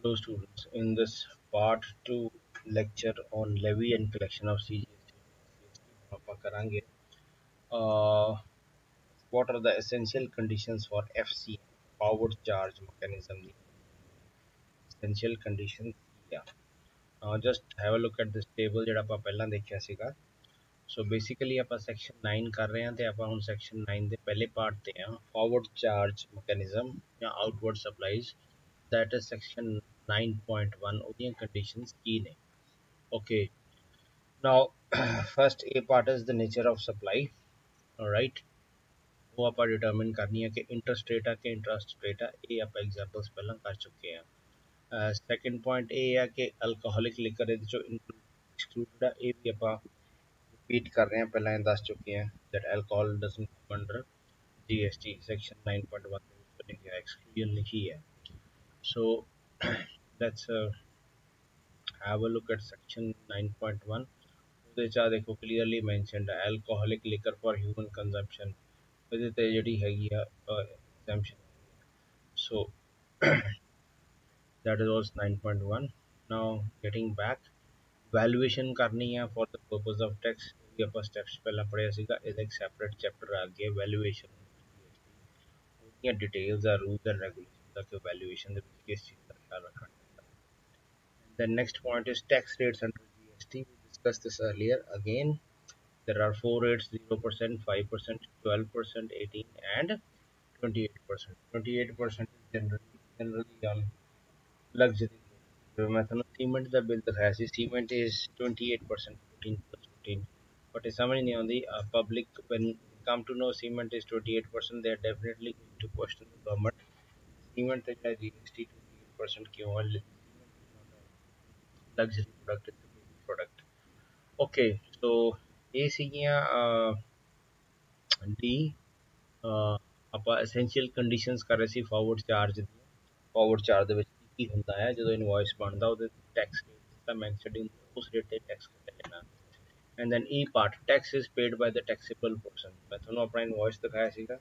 Hello students, in this part 2 lecture on levy and collection of CGST हम ਆਪਾਂ ਕਰਾਂਗੇ what are the essential conditions for FC forward charge mechanism the essential conditions ਕੀ ਆ just have a look at this table ਜਿਹੜਾ ਆਪਾਂ ਪਹਿਲਾਂ ਦੇਖਿਆ ਸੀਗਾ so basically ਆਪਾਂ ਸੈਕਸ਼ਨ 9 ਕਰ ਰਹੇ ਹਾਂ ਤੇ ਆਪਾਂ ਹੁਣ ਸੈਕਸ਼ਨ 9 ਦੇ ਪਹਿਲੇ ਪਾਰਟ ਤੇ ਆ ਫਾਰਵਰਡ ਚਾਰਜ ਮੈਕੈਨਿਜ਼ਮ ਜਾਂ outward supplies that is section 9.1 ਉਹਦੀਆਂ conditions ਕੀ ਨੇ okay now first a part is the nature of supply alright ਉਹ ਆਪਾਂ determine ਕਰਨੀ ਹੈ ਕਿ interest rate ਆ ਕਿ interest rate ਆ ਇਹ ਆਪਾਂ examples ਪਹਿਲਾਂ ਕਰ ਚੁੱਕੇ ਆ second point ਇਹ ਆ ਕਿ alcoholic liquor ਇਹਦੇ ਚੋਂ excluded ਆ ਇਹ ਵੀ ਆਪਾਂ repeat ਕਰ ਰਹੇ ਹਾਂ ਪਹਿਲਾਂ ਇਹ ਦੱਸ ਚੁੱਕੇ ਹਾਂ that alcohol doesn't come under GST section 9.1 ਦੇ ਵਿੱਚ ਲਿਖਿਆ exclusion ਲਿਖੀ ਹੈ so let's have a look at section 9.1 ਉਹਦੇ ਚ ਦੇਖੋ clearly mentioned alcoholic liquor for human consumption ਇਹਦੇ ਤੇ ਜਿਹੜੀ ਹੈਗੀ ਆ exemption so that was 9.1 now getting back valuation ਕਰਨੀ ਆ for the purpose of tax ਵੀ ਆਪਾਂ steps ਪਹਿਲਾਂ ਪੜਿਆ ਸੀਗਾ ਇਹਦਾ ਇੱਕ separate chapter ਆ ਗਿਆ valuation ਉਹਦੀਆਂ details ਆ rules and regulations ਦਾ ਕਿ valuation ਦੇ ਵਿੱਚ ਕਿਸ ਚੀਜ਼ ਦਾ ਖਿਆਲ ਰੱਖਣਾ the next point is tax rates under GST. We discussed this earlier. Again, there are four rates: 0%, 5%, 12%, 18%, and 28%. 28% is generally on luxury. So, मैं थोड़ा cement का bill दिखाया सी cement is 28%, 14 plus 14. But it's समझ नहीं आती. Public when come to know cement is 28%, they are definitely going to question the government. Cement का GST 28% क्यों है? Luxury product is a basic product okay so ਇਹ ਸੀਗੀਆਂ D ਆਪਾਂ essential conditions ਕਰ ਰਹੇ ਸੀ forward charge ਦੀਆਂ forward charge ਦੇ ਵਿੱਚ ਕੀ ਹੁੰਦਾ ਹੈ ਜਦੋਂ ਇਨਵੋਇਸ ਬਣਦਾ ਉਹਦੇ ਟੈਕਸ ਰੇਟ ਦਾ ਮੈਂਸ਼ਨਡ ਹੁੰਦਾ ਉਸ ਰੇਟ ਤੇ ਟੈਕਸ ਕੱਟਿਆ ਜਾਣਾ and then E part tax is paid by the taxable person ਮੈਂ ਤੁਹਾਨੂੰ ਆਪਣਾ ਇਨਵੋਇਸ ਦਿਖਾਇਆ ਸੀਗਾ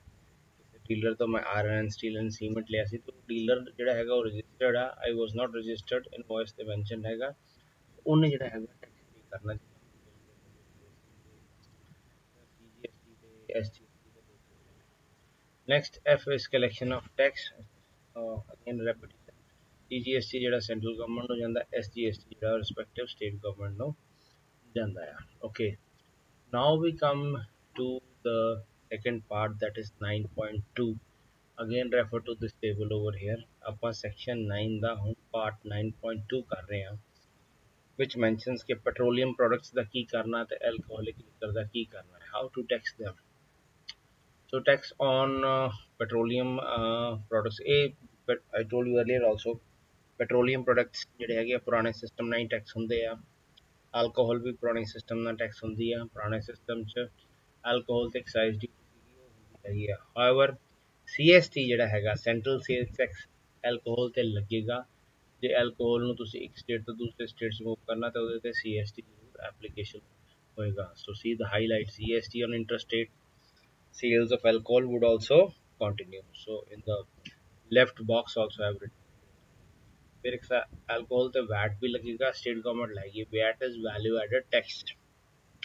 ਡੀਲਰ ਤੋਂ ਮੈਂ ਆਇਰਨ ਸਟੀਲ ਐਂਡ ਸੀਮੈਂਟ ਲਿਆ ਸੀ ਤੇ ਡੀਲਰ ਜਿਹੜਾ ਹੈਗਾ ਉਹ ਰਜਿਸਟਰਡ ਆ I was not registered invoice ਤੇ ਮੈਂਸ਼ਨਡ ਹੈਗਾ ਉਹਨੇ ਜਿਹੜਾ ਹੈਗਾ ਟੈਕਸ ਪੇ ਕਰਨਾ CGST ਤੇ SGST ਦੇ basis next F is collection of tax again repetition CGST ਜਿਹੜਾ ਸੈਂਟਰਲ ਗਵਰਨਮੈਂਟ ਨੂੰ ਜਾਂਦਾ SGST ਜਿਹੜਾ ਰਿਸਪੈਕਟਿਵ ਸਟੇਟ ਗਵਰਨਮੈਂਟ ਨੂੰ ਜਾਂਦਾ ਆ okay now we come to the second part that is 9.2 again refer to this table over here ਆਪਾਂ section 9 ਦਾ ਹੁਣ part 9.2 ਕਰ ਰਹੇ ਹਾਂ which mentions कि petroleum products ਦਾ ਕੀ ਕਰਨਾ ਤੇ alcoholic liquor ਦਾ ਕੀ ਕਰਨਾ ਹੈ how to tax them so tax on petroleum products but I told you earlier also petroleum products ਜਿਹੜੇ ਹੈਗੇ ਆ ਪੁਰਾਣੇ ਸਿਸਟਮ ਨਾਲ ਹੀ ਟੈਕਸ ਹੁੰਦੇ ਆ alcohol ਵੀ ਪੁਰਾਣੇ ਸਿਸਟਮ ਨਾਲ ਟੈਕਸ ਹੁੰਦੀ ਆ ਪੁਰਾਣੇ ਸਿਸਟਮ 'ਚ alcohol ਤੇ excise duty ਸੀਗੀ ਉਹ ਹੁੰਦੀ ਹੈਗੀ ਆ however CST ਜਿਹੜਾ ਹੈਗਾ central sales tax alcohol ਤੇ ਲੱਗੇਗਾ ਜੇ ਐਲਕੋਹਲ ਨੂੰ ਤੁਸੀਂ ਇੱਕ ਸਟੇਟ ਤੋਂ ਦੂਸਰੇ ਸਟੇਟ 'ਚ ਮੂਵ ਕਰਨਾ ਤਾਂ ਉਹਦੇ ਤੇ CST ਜ਼ਰੂਰ ਐਪਲੀਕੇਸ਼ਨ ਹੋਏਗਾ so see the highlight CST on interstate sales of alcohol would also continue so in the left box also have written फिर एक alcohol ਤੇ VAT भी लगेगा state government लाएगी VAT is value added tax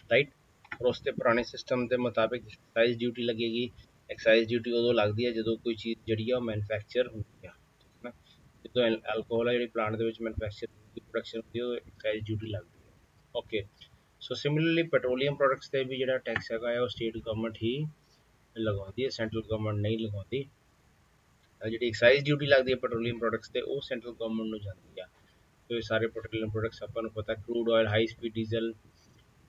right और ਉਸ ਤੇ ਪੁਰਾਣੇ ਸਿਸਟਮ ਦੇ ਮੁਤਾਬਿਕ ਐਕਸਾਈਜ਼ ਡਿਊਟੀ ਲੱਗੇਗੀ ਐਕਸਾਈਜ਼ ਡਿਊਟੀ ਉਦੋਂ ਲੱਗਦੀ ਹੈ ਜਦੋਂ ਕੋਈ ਚੀਜ਼ ਜਿਹੜੀ ਆ ਉਹ ਮੈਨੂਫੈਕਚਰ ਹੁੰਦੀ ਆ ਠੀਕ ਹੈ ਨਾ ਜਦੋਂ ਐਲਕੋਹਲ ਆ ਜਿਹੜੀ ਪਲਾਂਟ ਦੇ ਵਿੱਚ ਮੈਨੂਫੈਕਚਰ ਹੁੰਦੀ ਪ੍ਰੋਡਕਸ਼ਨ ਹੁੰਦੀ ਉਹ ਐਕਸਾਈਜ਼ ਡਿਊਟੀ ਲੱਗਦੀ ਹੈ okay so similarly petroleum products ਤੇ ਵੀ ਜਿਹੜਾ ਟੈਕਸ ਹੈਗਾ ਹੈ ਉਹ ਸਟੇਟ ਗਵਰਨਮੈਂਟ ਹੀ ਲਗਾਉਂਦੀ ਹੈ ਸੈਂਟਰਲ ਗਵਰਨਮੈਂਟ ਨਹੀਂ ਲਗਾਉਂਦੀ ਜਿਹੜੀ ਐਕਸਾਈਜ਼ ਡਿਊਟੀ ਲੱਗਦੀ ਹੈ ਪੈਟਰੋਲੀਅਮ ਪ੍ਰੋਡਕਟਸ ਤੇ ਉਹ ਸੈਂਟਰਲ ਗਵਰਨਮੈਂਟ ਨੂੰ ਜਾਂਦੀ ਆ ਸੋ ਇਹ ਸਾਰੇ ਪੈਟਰੋਲੀਅਮ ਪ੍ਰੋਡਕਟਸ ਆਪਾਂ ਨੂੰ ਪਤਾ crude oil high speed diesel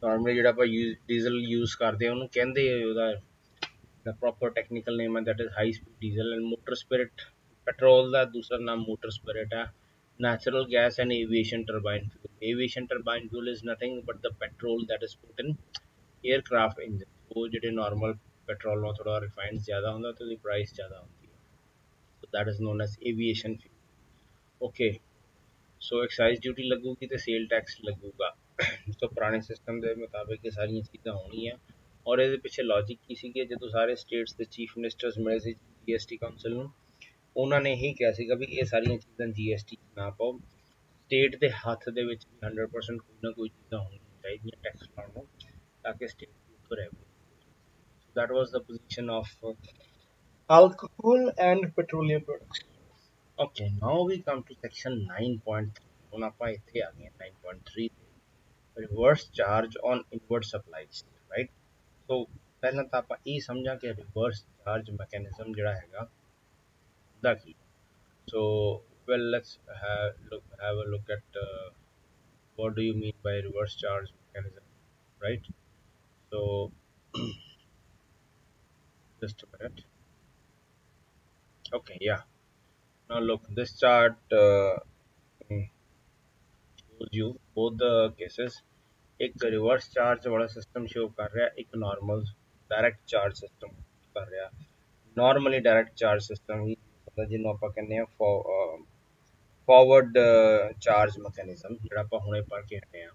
normally ਜਿਹੜਾ ਆਪਾਂ ਡੀਜ਼ਲ ਯੂਜ਼ ਕਰਦੇ ਆ ਉਹਨੂੰ ਕਹਿੰਦੇ ਆ ਉਹਦਾ the proper technical name that is high speed diesel and motor spirit petrol ਦਾ ਦੂਸਰਾ ਨਾਮ motor spirit ਹੈ natural gas and aviation turbine fuel aviation turbine fuel is nothing but the petrol that is put in aircraft engine ਉਹ ਜਿਹੜੇ normal petrol ਨਾਲੋਂ ਥੋੜਾ refined ਜ਼ਿਆਦਾ ਹੁੰਦਾ ਤੇ ਉਹਦੀ price ਜ਼ਿਆਦਾ ਹੁੰਦੀ ਹੈ so that is known as aviation fuel okay so excise duty ਲੱਗੂਗੀ ਤੇ sale tax ਲੱਗੂਗਾ ਸੋ ਪੁਰਾਣੇ ਸਿਸਟਮ ਦੇ ਮੁਤਾਬਿਕ ਇਹ ਸਾਰੀਆਂ ਚੀਜ਼ਾਂ ਹੋਣਗੀਆਂ ਔਰ ਇਹਦੇ ਪਿੱਛੇ ਲੌਜਿਕ ਕੀ ਸੀਗੀ ਜਦੋਂ ਸਾਰੇ ਸਟੇਟਸ ਦੇ ਚੀਫ ਮਿਨਿਸਟਰਸ ਮਿਲੇ ਸੀ GST ਕਾਉਂਸਲ ਨੂੰ उन्होंने ही कहा सीगा भी ये सारिया चीज़ां GST ना पाओ, स्टेट के हथ दे विच 100% कोई ना कोई चीज़ां होनी चाहिए टैक्स लाने ताकि स्टेट की उत्तो revenue. So that was the position of alcohol and petroleum products. Okay, now we come to section 9.3. ਹੁਣ ਆਪਾਂ ਇੱਥੇ ਆ ਗਏ 9.3 ਤੇ reverse charge on inward supplies, right? So ਪਹਿਲਾਂ ਤਾਂ ਆਪਾਂ ਇਹ ਸਮਝਾਂ ਕਿ reverse charge mechanism ਜਿਹੜਾ ਹੈਗਾ ਦਾ ਕੀ। So well, let's have a look at what do you mean by reverse charge mechanism, right? So just a minute. Okay, yeah. Now look, this chart shows you both the cases. एक reverse charge वाला system show कर रहा है, एक normal direct charge system कर रहा है। Normally direct charge system ही जिन्हों आप कहने फॉरवर्ड चार्ज मैकेनिज्म ਜਿਹੜਾ ਆਪਾਂ ਹੁਣੇ ਪੜ੍ਹ ਕੇ ਹਟੇ ਆ।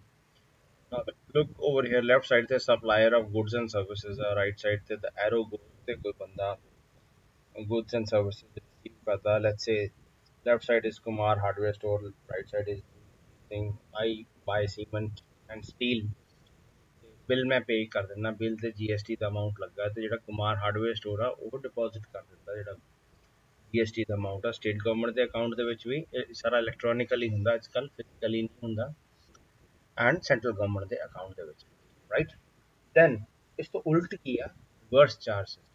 Now look over here, left side ਤੇ supplier of goods and services ਆ, right side ਤੇ the arrow goes ਤੇ ਕੋਈ ਬੰਦਾ goods and services receive करता। let's say left side is Kumar hardware store, right side is thing I buy cement and steel, bill ਮੈਂ ਪੇ ਕਰ ਦਿੰਦਾ, bill ਤੇ GST ਦਾ ਅਮਾਉਂਟ ਲੱਗਾ ਤੇ ਜਿਹੜਾ ਕੁਮਾਰ ਹਾਰਡਵੇਅਰ ਸਟੋਰ ਆ ਉਹ ਡਿਪੋਜ਼ਿਟ ਕਰ ਦਿੰਦਾ ਜਿਹੜਾ GST ਦਾ ਅਮਾਉਂਟ ਆ ਸਟੇਟ ਗਵਰਨਮੈਂਟ ਦੇ ਅਕਾਊਂਟ ਦੇ ਵਿੱਚ ਵੀ। ਇਹ ਸਾਰਾ ਇਲੈਕਟ੍ਰੋਨਿਕਲੀ ਹੁੰਦਾ ਅੱਜ ਕੱਲ੍ਹ, ਫਿਜ਼ੀਕਲੀ ਨਹੀਂ ਹੁੰਦਾ, ਐਂਡ ਸੈਂਟਰਲ ਗਵਰਨਮੈਂਟ ਦੇ ਅਕਾਊਂਟ ਦੇ ਵਿੱਚ, ਰਾਈਟ। ਦੈਨ ਇਸ ਤੋਂ ਉਲਟ ਕੀ ਆ, reverse charge system.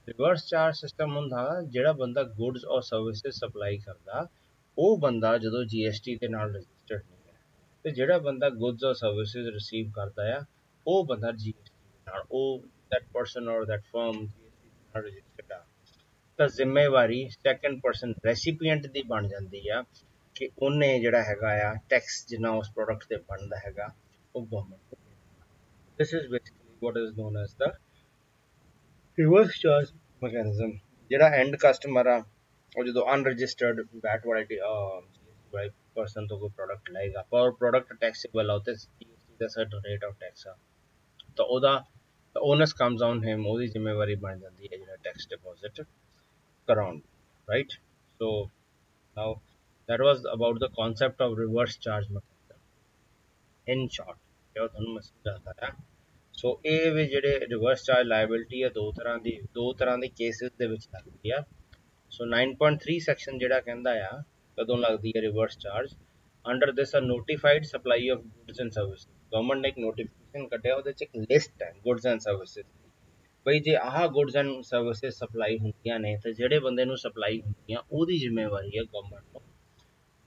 Reverse charge system ਹੁੰਦਾ ਜਿਹੜਾ ਬੰਦਾ ਗੁੱਡਸ ਔਰ ਸਰਵਿਸਿਜ਼ ਸਪਲਾਈ ਕਰਦਾ ਉਹ ਬੰਦਾ ਜਦੋਂ GST ਦੇ ਨਾਲ ਰਜਿਸਟਰਡ ਨਹੀਂ ਹੈ, ਤੇ ਜਿਹੜਾ ਬੰਦਾ ਗੁੱਡਸ ਔਰ ਸਰਵਿਸਿਜ਼ ਰਿਸੀਵ ਕਰਦਾ ਆ ਉਹ ਬੰਦਾ GST ਦੇ ਨਾਲ, ਉਹ that person or that firm GST ਦੇ ਨਾਲ ਰਜਿਸਟਰਡ ਆ, ਤਾਂ ਜ਼ਿੰਮੇਵਾਰੀ ਸੈਕੰਡ ਪਰਸਨ ਰੈਸੀਪੀਐਂਟ ਦੀ ਬਣ ਜਾਂਦੀ ਆ ਕਿ ਉਹਨੇ ਜਿਹੜਾ ਹੈਗਾ ਆ ਟੈਕਸ ਜਿੰਨਾ ਉਸ ਪ੍ਰੋਡਕਟ ਤੇ ਬਣਦਾ ਹੈਗਾ ਉਹ ਗਵਰਨਮੈਂਟ ਨੂੰ ਦੇਣਾ। This is basically what is non as the reverse charge mechanism. ਜਿਹੜਾ ਐਂਡ ਕਸਟਮਰ ਆ ਉਹ ਜਦੋਂ ਅਨਰਜਿਸਟਰਡ ਵੈਟ ਵਾਲੀ ਪਰਸਨ ਤੋਂ ਕੋਈ ਪ੍ਰੋਡਕਟ ਲਏਗਾ ਪਰ ਪ੍ਰੋਡਕਟ ਟੈਕਸੇਬਲ ਆ ਉੱਤੇ GST the certain rate of tax ਆ, ਤਾਂ ਉਹਦਾ ਓਨਸ ਕਮਸ ਔਨ ਹਿਮ, ਉਹਦੀ ਜ਼ਿੰਮੇਵਾਰੀ ਬਣ ਜਾਂਦੀ ਹੈ ਜਿਹੜਾ ਟੈਕਸ ਡਿਪੋਜ਼ਿਟ ਕਰਾਉਣ, right. So now that was about the concept of reverse charge mechanism in short, ਜੋ ਤੁਹਾਨੂੰ ਮੈਂ ਸਮਝਾਤਾ ਹੈ। ਸੋ ਇਹ ਵੀ ਜਿਹੜੇ ਰਿਵਰਸ ਚਾਰਜ ਲਾਇਬਿਲਿਟੀ ਹੈ ਦੋ ਤਰ੍ਹਾਂ ਦੇ ਕੇਸਿਸ ਦੇ ਵਿੱਚ ਲੱਗਦੀ ਆ। ਸੋ 9.3 ਸੈਕਸ਼ਨ ਜਿਹੜਾ ਕਹਿੰਦਾ ਆ ਕਦੋਂ ਲੱਗਦੀ ਹੈ ਰਿਵਰਸ ਚਾਰਜ, ਅੰਡਰ ਦਿਸ ਆ notified supply of goods and services. Government ਨੇ ਇੱਕ ਨੋਟੀਫਿਕੇਸ਼ਨ ਕੱਢਿਆ, ਉਹਦੇ ਚ ਇੱਕ ਲਿਸਟ ਹੈ ਗੁੱਡਸ ਐਂਡ ਸਰਵਿਸਿਜ਼, ਬਈ ਜੇ ਆਹ ਗੁੱਡਸ ਐਂਡ ਸਰਵਿਸਿਜ਼ ਸਪਲਾਈ ਹੁੰਦੀਆਂ ਨੇ ਤੇ ਜਿਹੜੇ ਬੰਦੇ ਨੂੰ ਸਪਲਾਈ ਹੁੰਦੀਆਂ ਉਹਦੀ ਜ਼ਿੰਮੇਵਾਰੀ ਹੈ ਗਵਰਨਮੈਂਟ ਨੂੰ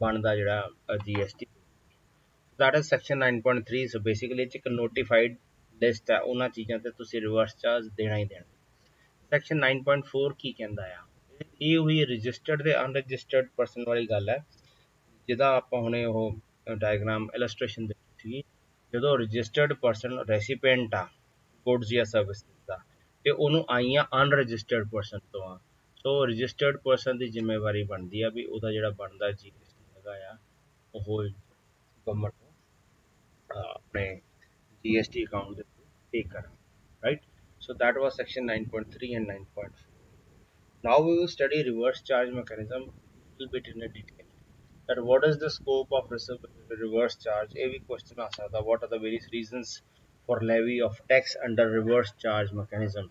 ਬਣਦਾ ਜਿਹੜਾ GST। that is section 9.3। so basically it's a notified list ਹੈ, ਉਹਨਾਂ ਚੀਜ਼ਾਂ ਤੇ ਤੁਸੀਂ ਰਿਵਰਸ ਚਾਰਜ ਦੇਣਾ ਹੀ ਦੇਣਾ। section 9.4 ਕੀ ਕਹਿੰਦਾ ਆ, ਇਹ ਹੋਈ ਰਜਿਸਟਰਡ ਤੇ ਅਨਰਜਿਸਟਰਡ ਪਰਸਨ ਵਾਲੀ ਗੱਲ ਹੈ, ਜਿਹਦਾ ਆਪਾਂ ਹੁਣੇ ਉਹ ਡਾਇਗਰਾਮ ਇਲਸਟ੍ਰੇਸ਼ਨ ਦਿੱਤੀ ਸੀ। ਜਦੋਂ ਰਜਿਸਟਰਡ ਪਰਸਨ ਰੈਸੀਪੀਐਂਟ ਆ ਗੁੱਡਸ ਜਾਂ ਸਰਵਿਸਿਜ਼ ਦਾ ਤੇ ਉਹਨੂੰ ਆਈਆਂ ਅਨਰਜਿਸਟਰਡ ਪਰਸਨ ਤੋਂ ਆ, ਸੋ ਰਜਿਸਟਰਡ ਪਰਸਨ ਦੀ ਜ਼ਿੰਮੇਵਾਰੀ ਬਣਦੀ ਆ ਵੀ ਉਹਦਾ ਜਿਹੜਾ ਬਣਦਾ GST ਹੈਗਾ ਆ ਉਹ ਗਵਰਨਮੈਂਟ ਨੂੰ ਆਪਣੇ GST ਅਕਾਊਂਟ ਦੇ ਥਰੂ ਪੇ ਕਰਨ, right? So that was section 9.3 and 9.4. Now we will study reverse charge mechanism a little bit in a detail. That what is the scope of reverse charge? A question aa sakda, what are the various reasons for levy of tax under reverse charge mechanism?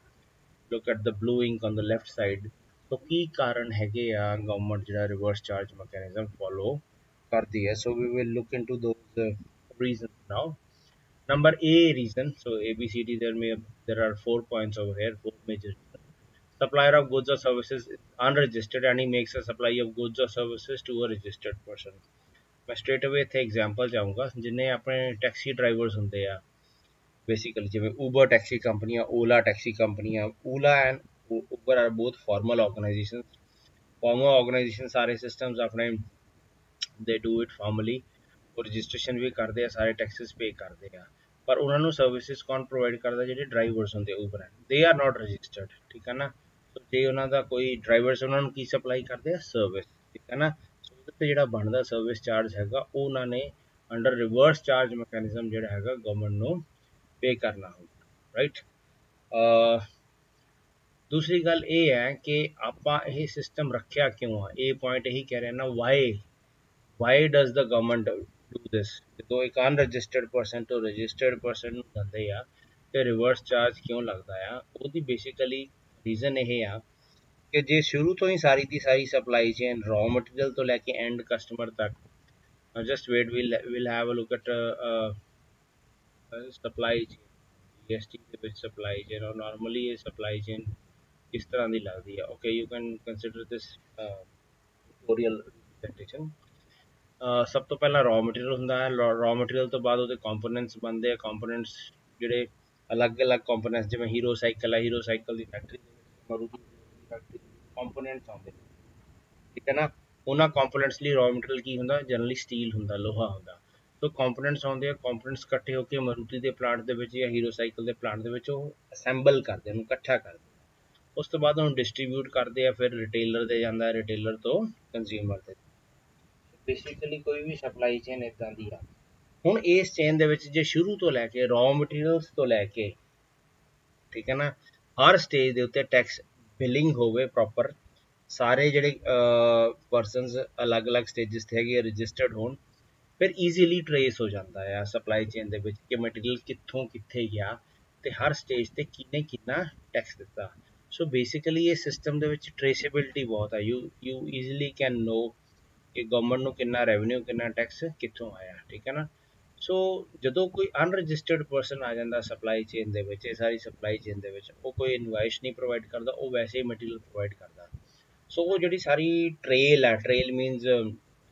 Look at the blue ink on the left side. So ਕੀ ਕਾਰਨ ਹੈਗੇ ਆ government ਜਿਹੜਾ reverse charge mechanism follow ਕਰਦੀ ਹੈ। So we will look into those reasons now. Number A reason, so ABCD, there are 4 points over here, 4 major reasons. Supplier of goods or services is unregistered and he makes a supply of goods or services to a registered person. मैं straight away ਇੱਥੇ example ਜਾਊਂਗਾ, ਜਿੰਨੇ ਆਪਣੇ taxi drivers ਹੁੰਦੇ ਆ basically, ਜਿਵੇਂ Uber taxi company ਆ, Ola taxi company ਆ। Ola and Uber are both formal organizations. Formal organization ਸਾਰੇ systems ਆਪਣੇ they do it formally, ਉਹ ਰਜਿਸਟ੍ਰੇਸ਼ਨ ਵੀ ਕਰਦੇ ਆ, ਸਾਰੇ ਟੈਕਸਿਸ ਪੇ ਕਰਦੇ ਆ, ਪਰ ਉਹਨਾਂ ਨੂੰ ਸਰਵਿਸਿਜ਼ ਕੌਣ ਪ੍ਰੋਵਾਈਡ ਕਰਦਾ, ਜਿਹੜੇ ਡਰਾਈਵਰਸ ਹੁੰਦੇ Uber and they are not registered, ਠੀਕ ਹੈ ਨਾ। ਸੋ ਜੇ ਉਹਨਾਂ ਦਾ ਕੋਈ ਡਰਾਈਵਰਸ ਉਹਨਾਂ ਨੂੰ ਕੀ ਸਪਲਾਈ ਕਰਦੇ ਆ, ਸਰਵਿਸ, ਠੀਕ ਹੈ ਨਾ। ਸੋ ਉਹਦੇ ਤੇ ਜਿਹੜਾ ਬਣਦਾ ਸਰਵਿਸ ਚਾਰਜ ਹੈਗਾ ਉਹ ਉਹਨਾਂ ਨੇ ਅੰਡਰ ਰਿਵਰਸ ਚਾਰਜ ਮੈਕੈਨਿਜ਼ਮ ਜਿਹੜਾ ਹੈਗਾ ਗਵਰਨਮੈਂਟ ਨੂੰ ਪੇ ਕਰਨਾ ਹੁੰਦਾ, ਰਾਈਟ। दूसरी गल ये है कि आपां ये सिस्टम रखिया क्यों आ, ये पॉइंट यही कह रहे हैं ना, why does the government do this. जो एक अनरजिस्टर्ड पर्सन तो रजिस्टर्ड पर्सन ਨੂੰ ਦਿੰਦੇ ਆ ਤੇ ਰਿਵਰਸ ਚਾਰਜ ਕਿਉਂ ਲੱਗਦਾ ਆ, ਉਹਦੀ ਬੇਸਿਕਲੀ ਰੀਜ਼ਨ ਇਹ ਆ ਕਿ ਜੇ ਸ਼ੁਰੂ ਤੋਂ ਹੀ ਸਾਰੀ ਦੀ ਸਾਰੀ ਸਪਲਾਈ ਚੇਨ ਰॉ ਮਟੀਰੀਅਲ ਤੋਂ ਲੈ ਕੇ ਐਂਡ ਕਸਟਮਰ ਤੱਕ, just wait, we'll have a look at supply chain, GST ਦੇ ਵਿੱਚ supply chain, और normally ये supply chain किस तरह ਦੀ ਲੱਗਦੀ ਆ। okay, you can consider this tutorial representation। ਸਭ ਤੋਂ ਪਹਿਲਾਂ ਰॉ ਮਟੀਰੀਅਲ ਹੁੰਦਾ ਹੈ, ਰॉ ਮਟੀਰੀਅਲ ਤੋਂ ਬਾਅਦ ਉਹਦੇ ਕੰਪੋਨੈਂਟਸ ਬਣਦੇ ਆ। ਕੰਪੋਨੈਂਟਸ ਜਿਹੜੇ ਅਲੱਗ-ਅਲੱਗ ਕੰਪੋਨੈਂਟਸ, ਜਿਵੇਂ ਹੀਰੋ ਸਾਈਕਲ ਹੈ, ਹੀਰੋ ਸਾਈਕਲ ਦੀ ਫੈਕਟਰੀ ਦੇ ਵਿੱਚ ਮਾਰੂਤੀ ਦੀ ਫੈਕਟਰੀ ਕੰਪੋਨੈਂਟਸ ਆਉਂਦੇ ਨੇ, ਠੀਕ ਹੈ ਨਾ। ਉਹਨਾਂ ਕੰਪੋਨੈਂਟਸ ਲਈ ਰॉ ਮਟੀਰੀਅਲ ਕੀ ਹੁੰਦਾ, ਜਨਰਲੀ ਸਟੀਲ ਹੁੰਦਾ, ਲੋਹਾ ਹੁੰਦਾ। ਸੋ ਕੰਪੋਨੈਂਟਸ ਆਉਂਦੇ ਆ, ਕੰਪੋਨੈਂਟਸ ਇਕੱਠੇ ਹੋ ਕੇ ਮਾਰੂਤੀ ਦੇ ਪਲਾਂਟ ਦੇ ਵਿੱਚ ਜਾਂ ਹੀਰੋ ਸਾਈਕਲ ਦੇ ਪਲਾਂਟ ਦੇ ਵਿੱਚ ਉਹ ਅਸੈਂਬਲ ਕਰਦੇ, ਉਹਨੂੰ ਇਕੱਠਾ ਕਰਦੇ। ਉਸ ਤੋਂ ਬਾਅਦ ਉਹਨੂੰ ਡਿਸਟਰੀਬਿਊਟ ਕਰਦੇ ਆ, ਫਿਰ ਰਿਟੇਲਰ ਤੇ ਜਾਂਦਾ, ਰਿਟੇਲਰ ਤੋਂ ਕੰਜ਼ਿਊਮਰ ਤੇ। ਬੇਸਿਕਲੀ ਕੋਈ ਵੀ ਸਪਲਾਈ ਚੇਨ ਇਦਾਂ ਦੀ ਆ। ਹੁਣ ਇਸ ਚੇਨ ਦੇ ਵਿੱਚ ਜੇ ਸ਼ੁਰੂ ਤੋਂ ਲੈ ਕੇ ਰॉ ਮਟੀਰੀਅਲਸ ਤੋਂ ਲੈ ਕੇ, ਠੀਕ ਹੈ ਨਾ, ਹਰ ਸਟੇਜ ਦੇ ਉੱਤੇ ਟੈਕਸ ਬਿਲਿੰਗ ਹੋਵੇ ਪ੍ਰੋਪਰ, ਸਾਰੇ ਜਿਹੜੇ ਪਰਸਨਸ ਅਲੱਗ-ਅਲੱਗ ਸਟੇਜਸ ਤੇ ਹੈਗੇ ਰਜਿਸਟਰਡ ਹੋਣ, ਫਿਰ ਈਜ਼ੀਲੀ ਟਰੇਸ ਹੋ ਜਾਂਦਾ ਆ ਸਪਲਾਈ ਚੇਨ ਦੇ ਵਿੱਚ ਕਿ ਮਟੀਰੀਅਲ ਕਿੱਥੋਂ ਕਿੱਥੇ ਗਿਆ ਤੇ ਹਰ ਸਟੇਜ ਤੇ ਕਿਹਨੇ ਕਿੰਨਾ ਟੈਕਸ ਦਿੱਤਾ। ਸੋ ਬੇਸਿਕਲੀ ਇਹ ਸਿਸਟਮ ਦੇ ਵਿੱਚ ਟਰੇਸੇਬਿਲਿਟੀ ਬਹੁਤ ਹੈ। ਯੂ ਈਜ਼ੀਲੀ ਕੈਨ ਨੋ ਕਿ ਗਵਰਨਮੈਂਟ ਨੂੰ ਕਿੰਨਾ ਰੈਵਨਿਊ, ਕਿੰਨਾ ਟੈਕਸ ਕਿੱਥੋਂ ਆਇਆ, ਠੀਕ ਹੈ ਨਾ। ਸੋ ਜਦੋਂ ਕੋਈ ਅਨਰਜਿਸਟਰਡ ਪਰਸਨ ਆ ਜਾਂਦਾ ਸਪਲਾਈ ਚੇਨ ਦੇ ਵਿੱਚ, ਇਹ ਸਾਰੀ ਸਪਲਾਈ ਚੇਨ ਦੇ ਵਿੱਚ, ਉਹ ਕੋਈ ਇਨਵਾਇਸ ਨਹੀਂ ਪ੍ਰੋਵਾਈਡ ਕਰਦਾ, ਉਹ ਵੈਸੇ ਹੀ ਮਟੀਰੀਅਲ ਪ੍ਰੋਵਾਈਡ ਕਰਦਾ। ਸੋ ਉਹ ਜਿਹੜੀ ਸਾਰੀ ਟ੍ਰੇਲ ਹੈ, ਟ੍ਰੇਲ ਮੀਨਸ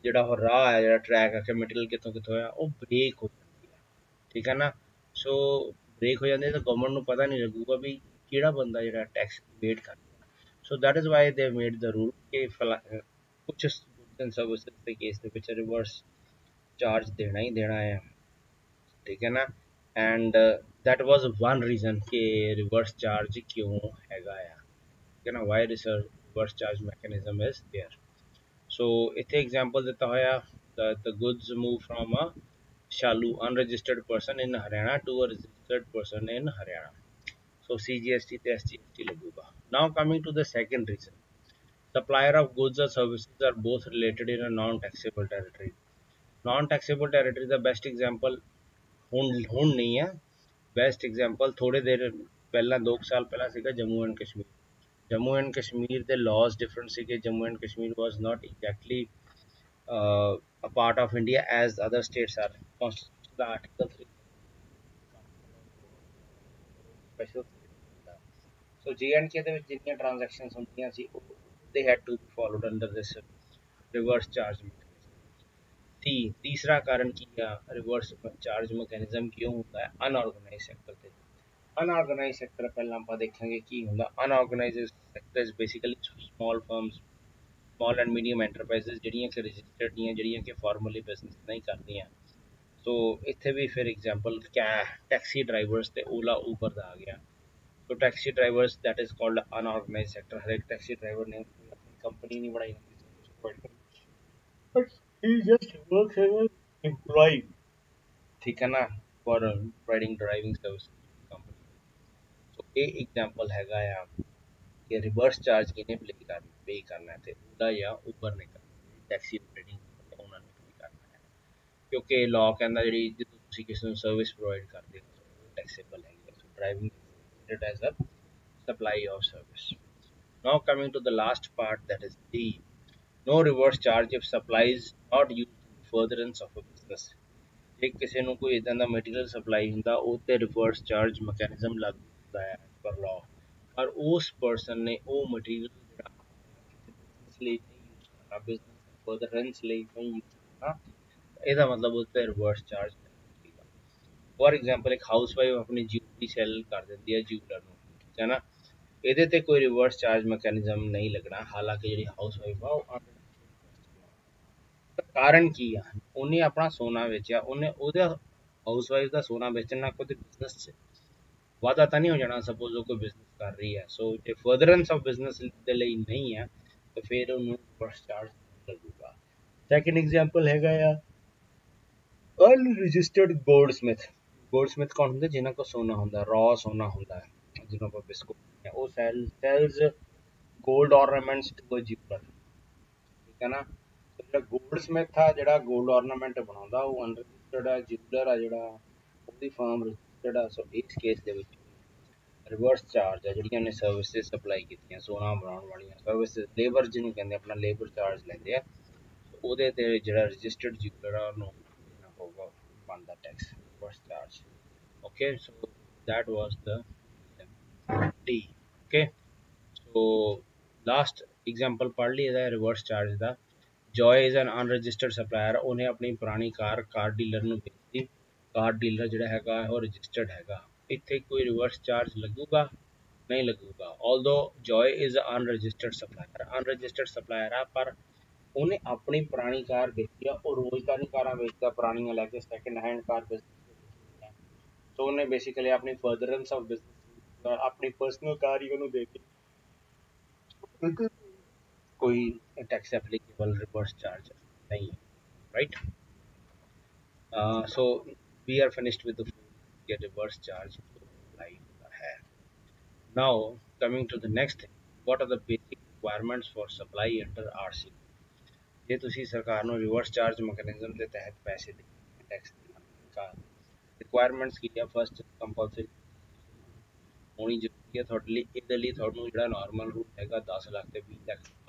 ਜਿਹੜਾ ਉਹ ਰਾਹ ਹੈ, ਜਿਹੜਾ ਟਰੈਕ ਹੈ ਕਿ ਮਟੀਰੀਅਲ ਕਿੱਥੋਂ ਕਿੱਥੋਂ ਹੋਇਆ, ਉਹ ਬ੍ਰੇਕ ਹੋ ਜਾਂਦੀ ਹੈ, ਠੀਕ ਹੈ ਨਾ। ਸੋ ਬ੍ਰੇਕ ਹੋ ਜਾਂਦੀ ਹੈ ਤਾਂ ਗਵਰਨਮੈਂਟ ਨੂੰ ਪਤਾ ਨਹੀਂ ਲੱਗੂਗਾ ਵੀ ਕਿਹੜਾ ਬੰਦਾ ਜਿਹੜਾ ਟੈਕਸ ਵੇਟ ਕਰਦਾ। ਸੋ ਦੈਟ ਇਜ਼ ਵਾਈ ਦੇ ਮੇਡ ਦ ਰੂਲ ਕਿ ਕੁਛ ਗੁੱਡਸ ਐਂਡ ਸਰਵਿਸਿਜ਼ ਦੇ ਕੇਸ ਦੇ ਵਿੱਚ ਰਿਵਰਸ ਚਾਰਜ ਦੇਣਾ ਹੀ ਦੇਣਾ ਹੈ, ਠੀਕ ਹੈ ਨਾ। And that was one reason ਕਿ reverse charge ਕਿਉਂ ਹੈਗਾ ਆ, ਠੀਕ ਹੈ ਨਾ, why reverse charge mechanism is there। so ਇੱਥੇ example ਦਿੱਤਾ ਹੋਇਆ, the goods move from a shalu unregistered person in Haryana to a registered person in Haryana, so CGST ਤੇ SGST ਲੱਗੂਗਾ। now coming to the second reason, supplier of goods or services are both related in a non-taxable territory। non-taxable territory the best example ਹੁਣ ਨਹੀਂ ਹੈ, best example ਥੋੜੇ ਦੇਰ ਪਹਿਲਾਂ 2 ਸਾਲ ਪਹਿਲਾਂ ਸੀਗਾ ਜੰਮੂ ਐਂਡ ਕਸ਼ਮੀਰ। ਜੰਮੂ ਐਂਡ ਕਸ਼ਮੀਰ ਦੇ ਲਾਜ਼ ਡਿਫਰੈਂਟ ਸੀਗੇ। Jammu and Kashmir was not exactly a part of India as other states are। Constitution the article 3 special so J&K ਦੇ ਵਿੱਚ ਜਿੰਨੀਆਂ ਟ੍ਰਾਂਜੈਕਸ਼ਨਸ ਹੁੰਦੀਆਂ ਸੀ ਉਹ they had to be followed under this reverse charge mechanism। तीसरा कारण की रिवर्स चार्ज मैकेनिज्म क्यों होता है अनऑर्गेनाइज सेक्टर ਤੇ। अनऑर्गेनाइज सेक्टर ਪਹਿਲਾਂ ਆਪਾਂ ਦੇਖਾਂਗੇ ਕੀ ਹੁੰਦਾ। Unorganised sector is basically small firms, small and medium enterprises ਜਿਹੜੀਆਂ ਕਿ ਰਜਿਸਟਰਡ ਨਹੀਂ ਹੈ, ਜਿਹੜੀਆਂ ਕਿ ਫਾਰਮਲੀ ਬਿਜ਼ਨਸ ਨਹੀਂ ਕਰਦੀਆਂ। ਸੋ ਇੱਥੇ ਵੀ ਫਿਰ ਐਗਜ਼ਾਮਪਲ ਟੈਕਸੀ ਡਰਾਈਵਰਸ ਤੇ ਓਲਾ ਊਬਰ ਦਾ ਆ ਗਿਆ। So taxi drivers that is called unorganised sector. ਹਰ ਇੱਕ ਟੈਕਸੀ ਡਰਾਈਵਰ ਨੇ ਆਪਣੀ ਕੰਪਨੀ ਨਹੀਂ ਬਣਾਈ ਹੁੰਦੀ, but he just works as an employee, ठीक है ना, for providing driving services company। so ਇਹ एग्जांपल हैगा आ कि रिवर्स चार्ज किने पे करना है, ओला या उबर ने करना, टैक्सी ऑपरेटिंग ਉਹਨਾਂ ਨੇ पे करना है, क्योंकि लॉ कहता जी जो ਤੁਸੀਂ ਕਿਸੇ ਨੂੰ सर्विस प्रोवाइड करते हो टैक्सेबल है। so driving is considered as a supply of service। now coming to the last part, that is D, no reverse charge if supply is not used in furtherance of a business। ਜੇ ਕਿਸੇ ਨੂੰ ਕੋਈ ਇਦਾਂ ਦਾ material supply ਹੁੰਦਾ ਉਹ ਤੇ reverse charge mechanism ਲਾਗੂ ਹੁੰਦਾ ਹੈ ਪਰ ਲਾਅ, ਪਰ ਉਸ ਪਰਸਨ ਨੇ ਉਹ ਮਟੀਰੀਅਲ ਜਿਹੜਾ ਬਿਜ਼ਨਸ ਲਈ ਨਹੀਂ ਯੂਜ਼ ਕਰਨਾ, ਬਿਜ਼ਨਸ ਫਰਦਰੈਂਸ ਲਈ ਨਹੀਂ ਯੂਜ਼ ਕਰਨਾ, ਇਹਦਾ ਮਤਲਬ ਉਸ ਤੇ ਰਿਵਰਸ ਚਾਰਜ ਲੱਗੇਗਾ। ਫੋਰ ਐਗਜ਼ਾਮਪਲ ਇੱਕ ਹਾਊਸ ਵਾਈਫ ਆਪਣੀ ਜਿਊਲਰੀ ਸੈਲ ਕਰ ਦਿੰਦੀ ਹੈ ਜਿਊਲਰ ਨੂੰ, ਠੀਕ ਹੈ ਨਾ, ਇਹਦੇ ਤੇ ਕੋਈ ਰਿਵਰਸ ਚਾਰਜ ਮੈਕੈਨਿਜ਼ਮ ਨਹੀਂ ਲੱਗਣਾ, ਹਾਲਾਂਕਿ ਜਿਹੜੀ ਹਾਊਸ ਵਾਈਫ ਆ ਉਹ ਕਾਰਨ ਕੀ ਆ, ਉਹਨੇ ਆਪਣਾ ਸੋਨਾ ਵੇਚਿਆ, ਉਹਨੇ ਉਹਦਾ ਹਾਊਸ ਵਾਈਫ ਦਾ ਸੋਨਾ ਵੇਚਣ ਨਾਲ ਕੋਈ ਬਿਜ਼ਨਸ 'ਚ ਵਾਧਾ ਤਾਂ ਨਹੀਂ ਹੋ ਜਾਣਾ, ਸਪੋਜ਼ ਉਹ ਕੋਈ ਬਿਜ਼ਨਸ ਕਰ ਰਹੀ ਹੈ। ਸੋ ਜੇ ਫਰਦਰੈਂਸ ਆਫ ਬਿਜ਼ਨਸ ਦੇ ਲਈ ਨਹੀਂ ਹੈ ਤਾਂ ਫਿਰ ਉਹਨੂੰ ਰਿਵਰਸ ਚਾਰਜ ਲੱਗੂਗਾ। ਸੈਕਿੰਡ ਐਗਜ਼ਾਮਪਲ ਹੈਗਾ ਆ ਅਨਰਜਿਸਟਰਡ ਗੋਲਡਸਮਿਥ। ਗੋਲਡਸਮਿਥ ਕੌਣ ਹੁੰਦੇ, ਜਿਨ੍ਹਾਂ ਕੋਲ ਸੋਨਾ ਹੁੰਦਾ, ਰॉ ਸੋਨਾ ਹੁੰਦਾ ਹੈ, ਜਿਹਨੂੰ ਆਪਾਂ ਬਿਸਕੁਟ ਕਹਿੰਦੇ ਆ, ਉਹ sells gold ornaments to a jeweler, ਠੀਕ ਹੈ ਨਾ। ਜਿਹੜਾ ਗੋਲਡ ਸਮਿਥ ਆ, ਜਿਹੜਾ ਗੋਲਡ ornament ਬਣਾਉਂਦਾ, ਉਹ ਅਨਰਜਿਸਟਰਡ ਆ, ਜਿਊਲਰ ਆ ਜਿਹੜਾ ਉਹਦੀ ਫਰਮ ਰਜਿਸਟਰਡ ਆ। ਸੋ ਇਸ ਕੇਸ ਦੇ ਵਿੱਚ ਰਿਵਰਸ ਚਾਰਜ ਆ ਜਿਹੜੀਆਂ ਉਹਨੇ ਸਰਵਿਸਿਜ਼ ਸਪਲਾਈ ਕੀਤੀਆਂ, ਸੋਨਾ ਬਣਾਉਣ ਵਾਲੀਆਂ ਸਰਵਿਸਿਜ਼, ਲੇਬਰ ਜਿਹਨੂੰ ਕਹਿੰਦੇ ਆਪਣਾ ਲੇਬਰ ਚਾਰਜ ਲੈਂਦੇ ਆ, ਉਹਦੇ ਤੇ ਜਿਹੜਾ ਰਜਿਸਟਰਡ ਜਿਊਲਰ ਆ ਉਹਨੂੰ ਦੇਣਾ ਪਊਗਾ ਬਣਦਾ tax, reverse charge. Okay, so that was the D. Okay, so last example ਪੜ੍ਹ ਲਈ ਇਹਦਾ ਰਿਵਰਸ ਚਾਰਜ ਦਾ। Joy is an unregistered supplier, ਉਹਨੇ ਆਪਣੀ ਪੁਰਾਣੀ ਕਾਰ ਡੀਲਰ ਨੂੰ ਵੇਚਤੀ, ਕਾਰ ਡੀਲਰ ਜਿਹੜਾ ਹੈਗਾ ਉਹ ਰਜਿਸਟਰਡ ਹੈਗਾ, ਇੱਥੇ ਕੋਈ ਰਿਵਰਸ ਚਾਰਜ ਲੱਗੂਗਾ? ਨਹੀਂ ਲੱਗੂਗਾ। ਆਲਦੋ ਜੋਏ ਇਜ਼ ਅਨਰਜਿਸਟਰਡ ਸਪਲਾਇਰ ਆ, ਪਰ ਉਹਨੇ ਆਪਣੀ ਪੁਰਾਣੀ ਕਾਰ ਵੇਚੀ ਆ, ਉਹ ਰੋਜ਼ ਤਾਂ ਨਹੀਂ ਕਾਰਾਂ ਵੇਚਦਾ, ਪੁਰਾਣੀਆਂ ਲੈ ਕੇ ਸੈਕਿੰਡ ਹੈਂਡ ਕਾਰ ਬਿਜ਼ਨਸ। ਸੋ ਉਹਨੇ ਬੇਸਿਕਲੀ ਆਪਣੀ ਫਰਦਰੈਂਸ ਆਫ ਬਿਜ਼ਨਸ ਆਪਣੀ ਪਰਸਨਲ ਕਾਰ ਹੀ ਉਹਨੂੰ ਦੇ ਕੇ ਕੋਈ ਟੈਕਸ ਐਪਲੀਕੇਬਲ ਰਿਵਰਸ ਚਾਰਜ ਨਹੀਂ ਹੈ, right. So we are finished with the get reverse charge apply है। Now coming to the next thing, what are the basic requirements for supply under RC? ਜੇ ਤੁਸੀਂ ਸਰਕਾਰ ਨੂੰ ਰਿਵਰਸ ਚਾਰਜ ਮੈਕੈਨਿਜ਼ਮ ਦੇ ਤਹਿਤ ਪੈਸੇ ਦੇ ਟੈਕਸ ਦੇਣਾ, ਰਿਕੁਆਇਰਮੈਂਟਸ ਕੀ ਆ? ਫਸਟ, ਕੰਪਲਸਰੀ ਹੋਣੀ ਜ਼ਰੂਰੀ ਹੈ ਤੁਹਾਡੇ ਲਈ। ਇਹਦੇ ਲਈ ਤੁਹਾਨੂੰ ਜਿਹੜਾ ਨਾਰਮਲ ਰੂਲ ਹੈਗਾ 10 ਲੱਖ ਤੇ 20 ਲੱਖ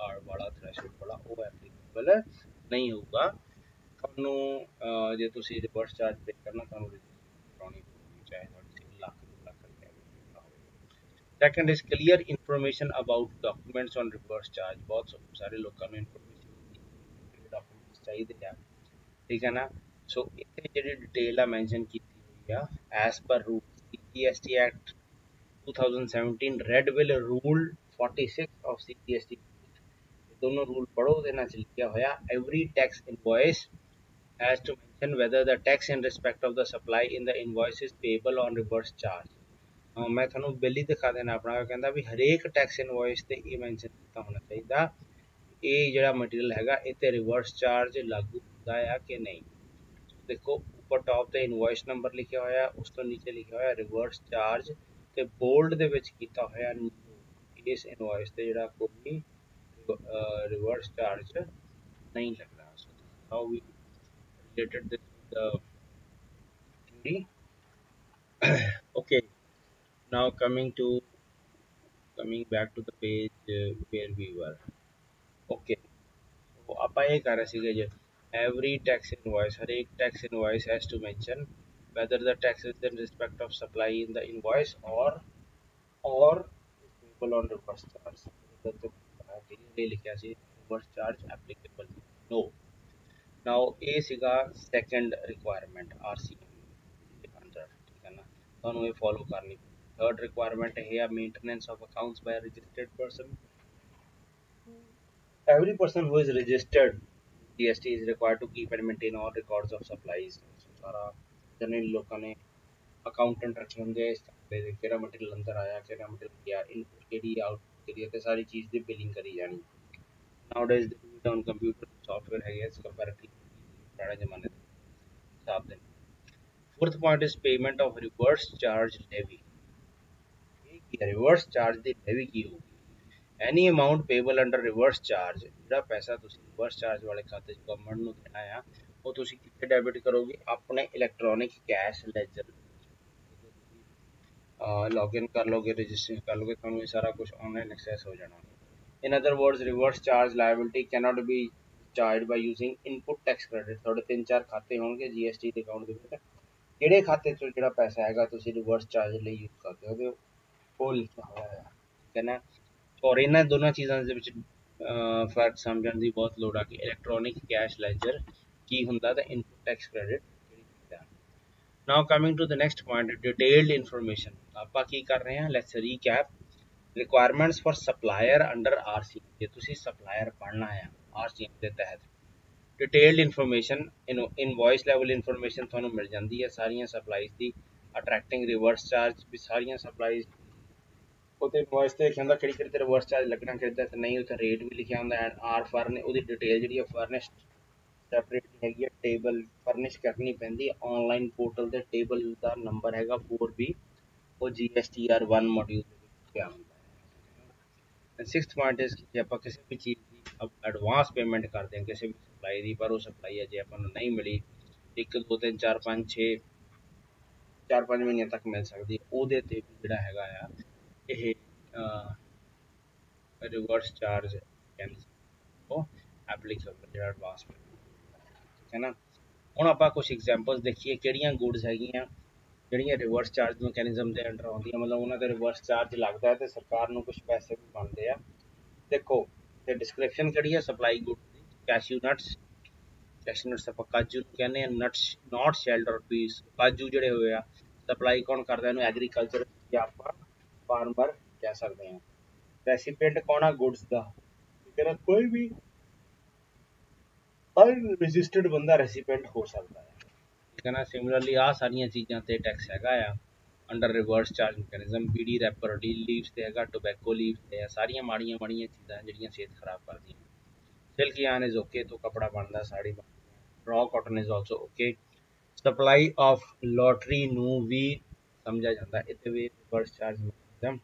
ਵਾਲਾ ਥ੍ਰੈਸ਼ੋਲਡ ਵਾਲਾ, ਉਹ ਐਪਲੀਕੇਬਲ ਨਹੀਂ ਹੋਊਗਾ ਤੁਹਾਨੂੰ। ਜੇ ਤੁਸੀਂ ਰਿਵਰਸ ਚਾਰਜ ਪੇ ਕਰਨਾ, ਤੁਹਾਨੂੰ ਰਜਿਸਟ੍ਰੇਸ਼ਨ ਕਰਾਉਣੀ ਪਊਗੀ, ਚਾਹੇ ਤੁਹਾਡੀ 3 ਲੱਖ 2 ਲੱਖ ਰੁਪਏ ਹੋਵੇ। Second is clear information about documents on reverse charge. ਬਹੁਤ ਸਾਰੇ ਲੋਕਾਂ ਨੂੰ ਇਨਫੋਰਮੇਸ਼ਨ ਡਾਕੂਮੈਂਟਸ ਚਾਹੀਦੇ ਆ, ਠੀਕ ਹੈ ਨਾ। ਸੋ ਇੱਥੇ ਜਿਹੜੀ ਡਿਟੇਲ ਆ ਮੈਂਸ਼ਨ ਕੀਤੀ ਹੋਈ ਆ, as per rule CGST act 2017 red will rule 46 of CGST, ਦੋਨੋਂ ਰੂਲ ਪੜੋ, ਉਹਦੇ ਨਾਲ ਲਿਖਿਆ ਹੋਇਆ every tax invoice has to mention whether the tax in respect of the supply in the invoice is payable on reverse charge। ਮੈਂ ਤੁਹਾਨੂੰ bill ਹੀ ਦਿਖਾ ਦੇਣਾ ਆਪਣਾ, ਕਹਿੰਦਾ ਵੀ ਹਰੇਕ ਟੈਕਸ ਇਨਵੋਇਸ ਤੇ ਇਹ ਮੈਂਸ਼ਨ ਕੀਤਾ ਹੋਣਾ ਚਾਹੀਦਾ ਇਹ ਜਿਹੜਾ ਮਟੀਰੀਅਲ ਹੈਗਾ ਇਹ ਤੇ ਰਿਵਰਸ ਚਾਰਜ ਲਾਗੂ ਹੁੰਦਾ ਆ ਕਿ ਨਹੀਂ। ਦੇਖੋ ਉੱਪਰ ਟੌਪ ਤੇ ਇਨਵੋਇਸ ਨੰਬਰ ਲਿਖਿਆ ਹੋਇਆ, ਉਸ ਤੋਂ ਨੀਚੇ ਲਿਖਿਆ ਹੋਇਆ ਰਿਵਰਸ ਚਾਰਜ, ਤੇ ਬੋਲਡ ਦੇ ਵਿੱਚ ਕੀਤਾ ਹੋਇਆ ਇਸ ਇਨਵੋਇਸ ਤੇ ਜਿਹੜਾ ਕੋਈ reverse charge नहीं लग रहा। So how we related this with the theory? Okay, now coming back to the page where we were। Okay, so ਆਪਾਂ ਇਹ ਕਰ ਰਹੇ ਸੀਗੇ ਜੇ every tax invoice, ਹਰ ਇੱਕ tax invoice has to mention whether the tax is in respect of supply in the invoice or is payable on reverse charge। clearly ਲਿਖਿਆ ਸੀ reverse charge applicable no। now ਇਹ ਸੀਗਾ second requirement RCM ਦੇ ਅੰਦਰ, ਠੀਕ ਹੈ ਨਾ, ਤੁਹਾਨੂੰ ਇਹ ਫੋਲੋ ਕਰਨੀ। third requirement ਇਹ ਆ maintenance of accounts by a registered person। every person who is registered GST is required to keep and maintain all records of supplies। ਸਾਰਾ ਜਨਰਲ ਲੋਕਾਂ ਨੇ ਅਕਾਊਂਟੈਂਟ ਰੱਖੇ ਹੁੰਦੇ, ਕਿਹੜਾ ਮਟੀਰੀਅਲ ਅੰਦਰ ਆਇਆ, ਕਿਹੜਾ ਮਟੀਰੀਅਲ ਗਿਆ, ਇਨਪੁਟ ਕਿਹੜੀ ਆਊਟਪੁੱਟ ਕਿਹੜੀ ਹੈ, ਤੇ ਸਾਰੀ ਚੀਜ਼ ਦੀ ਬਿਲਿੰਗ ਕਰੀ ਜਾਣੀ। nowadays they do it on computer software है yes comparatively पुराने जमाने ਦੇ ਹਿਸਾਬ ਦੇ। fourth point is payment of reverse charge levy। ਇਹ ਕੀ ਹੈ ਰਿਵਰਸ ਚਾਰਜ ਦੀ levy ਕੀ ਹੋਊਗੀ? any amount payable under reverse charge, ਜਿਹੜਾ ਪੈਸਾ ਤੁਸੀਂ ਰਿਵਰਸ ਚਾਰਜ ਵਾਲੇ ਖਾਤੇ 'ਚ ਗਵਰਨਮੈਂਟ ਨੂੰ ਦੇਣਾ ਆ, ਉਹ ਤੁਸੀਂ ਕਿੱਥੇ ਡੈਬਿਟ ਕਰੋਗੇ? ਆਪਣੇ ਇਲੈਕਟ੍ਰੋਨਿਕ ਕੈਸ਼ ਲੈਜਰ ਲੌਗਇਨ ਕਰ ਲੋਗੇ, ਰਜਿਸਟਰ ਕਰ ਲੋਗੇ, ਤੁਹਾਨੂੰ ਇਹ ਸਾਰਾ ਕੁਝ ਆਨਲਾਈਨ ਐਕਸੈਸ ਹੋ ਜਾਣਾ। In other words, reverse charge liability cannot be charged by using input tax credit। ਤੁਹਾਡੇ 3-4 ਖਾਤੇ ਹੋਣਗੇ GST ਦੇ ਅਕਾਊਂਟ ਦੇ ਵਿੱਚ, ਕਿਹੜੇ ਖਾਤੇ 'ਚੋਂ ਜਿਹੜਾ ਪੈਸਾ ਹੈਗਾ ਤੁਸੀਂ ਰਿਵਰਸ ਚਾਰਜ ਲਈ ਯੂਜ਼ ਕਰਦੇ ਹੋ ਉਹ ਲਿਖਿਆ ਹੋਇਆ ਹੈ, ਠੀਕ ਹੈ ਨਾ। ਔਰ ਇਹਨਾਂ ਦੋਨਾਂ ਚੀਜ਼ਾਂ ਦੇ ਵਿੱਚ ਫਰਕ ਸਮਝਣ ਦੀ ਬਹੁਤ ਲੋੜ ਆ ਕਿ ਇਲੈਕਟ੍ਰੋਨਿਕ ਕੈਸ਼ ਲੈਜਰ ਕੀ ਹੁੰਦਾ ਤੇ ਇਨਪੁਟ ਟੈਕਸ ਕ੍ਰੈਡਿਟ ਕਿਹੜੀ ਹੁੰਦਾ। Now coming to the next point, detailed information. ਆਪਾਂ ਕੀ ਕਰ ਰਹੇ ਹਾਂ, let's recap. Requirements for supplier under RCM, ਜੇ ਤੁਸੀਂ ਸਪਲਾਇਰ ਪੜ੍ਹਨਾ ਹੈ RCM ਦੇ ਤਹਿਤ detailed information, invoice level information ਤੁਹਾਨੂੰ ਮਿਲ ਜਾਂਦੀ ਹੈ ਸਾਰੀਆਂ ਸਪਲਾਈਜ਼ ਦੀ, ਅਟਰੈਕਟਿੰਗ ਰਿਵਰਸ ਚਾਰਜ ਵੀ ਸਾਰੀਆਂ ਸਪਲਾਈਜ਼ ਉਹਤੇ ਇਨਵੋਇਸ ਤੇ ਲਿਖਿਆ ਹੁੰਦਾ ਕਿਹੜੀ ਕਿਹੜੀ ਤੇ ਰਿਵਰਸ ਚਾਰਜ ਲੱਗਣਾ ਚਾਹੀਦਾ ਤੇ ਨਹੀਂ, ਉੱਥੇ ਰੇਟ ਵੀ ਲਿਖਿਆ ਹੁੰਦਾ ਐਂਡ ਆਰ ਫਰਨ ਉਹਦੀ ਡਿਟੇਲ ਜਿਹੜੀ ਹੈ ਫਰਨਿਸ਼ਡ ਸੈਪਰੇਟਲੀ ਹੈਗੀ ਹੈ, ਟੇਬਲ ਫਰਨਿਸ਼ ਕਰਨੀ ਪੈਂਦੀ ਹੈ ਆਨਲਾਈਨ ਪੋਰਟਲ ਤੇ, ਟੇਬਲ ਦਾ ਨੰਬਰ ਹੈਗਾ 4B, ਉਹ GSTR1 ਮੋਡਿਊਲ क्या ਹੁੰਦਾ ਹੈ। ਸਿਕਸਥ ਪੁਆਇੰਟ ਇਸ ਕਿ ਆਪਾਂ ਕਿਸੇ ਵੀ ਚੀਜ਼ ਦੀ ਐਡਵਾਂਸ ਪੇਮੈਂਟ ਕਰਦੇ ਹਾਂ ਕਿਸੇ ਵੀ ਸਪਲਾਈ ਦੀ, ਪਰ ਉਹ ਸਪਲਾਈ ਅਜੇ ਆਪਾਂ ਨੂੰ ਨਹੀਂ ਮਿਲੀ, 1 2 3 4 5 6 4-5 ਮਹੀਨਿਆਂ ਤੱਕ ਮਿਲ ਸਕਦੀ ਹੈ, ਉਹਦੇ ਤੇ ਵੀ ਜਿਹੜਾ ਹੈਗਾ ਆ ਇਹ ਰਿਵਰਸ ਚਾਰਜ ਕਹਿੰਦੇ ਉਹ ਐਪਲੀਕੇਬਲ ਜਿਹੜਾ ਐਡਵਾਂਸ ਪੇਮੈਂਟ, ਠੀਕ ਹੈ ਨਾ। ਹੁਣ ਆਪਾਂ ਕੁਝ ਐਗਜ਼ਾਮਪਲਸ ਦੇਖੀਏ ਕਿਹੜੀਆਂ ਗੁੱਡਸ ਹੈਗੀਆਂ ਜਿਹੜੀਆਂ ਰਿਵਰਸ ਚਾਰਜ ਮੈਕੈਨਿਜ਼ਮ ਦੇ ਅੰਡਰ ਆਉਂਦੀਆਂ, ਮਤਲਬ ਉਹਨਾਂ ਤੇ ਰਿਵਰਸ ਚਾਰਜ ਲੱਗਦਾ ਹੈ ਤੇ ਸਰਕਾਰ ਨੂੰ ਕੁਝ ਪੈਸੇ ਵੀ ਬਣਦੇ ਆ। ਦੇਖੋ ਤੇ ਡਿਸਕ੍ਰਿਪਸ਼ਨ ਕਿਹੜੀ ਹੈ ਸਪਲਾਈ ਗੁੱਡ ਦੀ, ਕੈਸ਼ਿਊ ਨਟਸ ਆਪਾਂ ਕਾਜੂ ਨੂੰ ਕਹਿੰਦੇ ਆ, ਨਟਸ ਨਾਟ ਸ਼ੈਲਡ ਔਰ ਪੀਸ, ਕਾਜੂ ਜਿਹੜੇ ਹੋਏ ਆ ਸਪਲਾਈ ਕੌਣ ਕਰਦਾ ਇਹਨੂੰ, ਐਗਰੀਕਲਚਰ ਜਾਂ ਆਪਾਂ ਫਾਰਮਰ ਕਹਿ ਸਕਦੇ ਹਾਂ। ਰੈਸੀਪੀਐਂਟ ਕੌਣ ਆ ਗੁੱਡਸ ਦਾ, ਠੀਕ ਹੈ ਨਾ, ਕੋਈ ਵੀ ਅਨਰਜਿਸਟਰਡ ਬੰਦਾ ਰੈਸੀਪੀਐਂਟ ਹੋ ਸਕਦਾ ਹੈ, ਠੀਕ ਹੈ ਨਾ। ਸਿਮਿਲਰਲੀ ਆ ਸਾਰੀਆਂ ਚੀਜ਼ਾਂ ਤੇ ਟੈਕਸ ਹੈਗਾ ਆ ਅੰਡਰ ਰਿਵਰਸ ਚਾਰਜ ਮੈਕੈਨਿਜ਼ਮ। ਬੀੜੀ ਰੈਪਰ ਡੀ ਲੀਵਸ ਤੇ ਹੈਗਾ, ਟੋਬੈਕੋ ਲੀਵਸ ਤੇ ਆ, ਸਾਰੀਆਂ ਮਾੜੀਆਂ ਮਾੜੀਆਂ ਚੀਜ਼ਾਂ ਜਿਹੜੀਆਂ ਸਿਹਤ ਖਰਾਬ ਕਰਦੀਆਂ। ਸਿਲਕ yarn is okay ਤੋਂ ਕਪੜਾ ਬਣਦਾ, ਸਾੜੀ ਬਣਦੀ ਹੈ। raw cotton is also okay। Supply of lottery ਨੂੰ ਵੀ ਸਮਝਿਆ ਜਾਂਦਾ, ਇਹਦੇ ਵੀ ਰਿਵਰਸ ਚਾਰਜ ਮੈਕੈਨਿਜ਼ਮ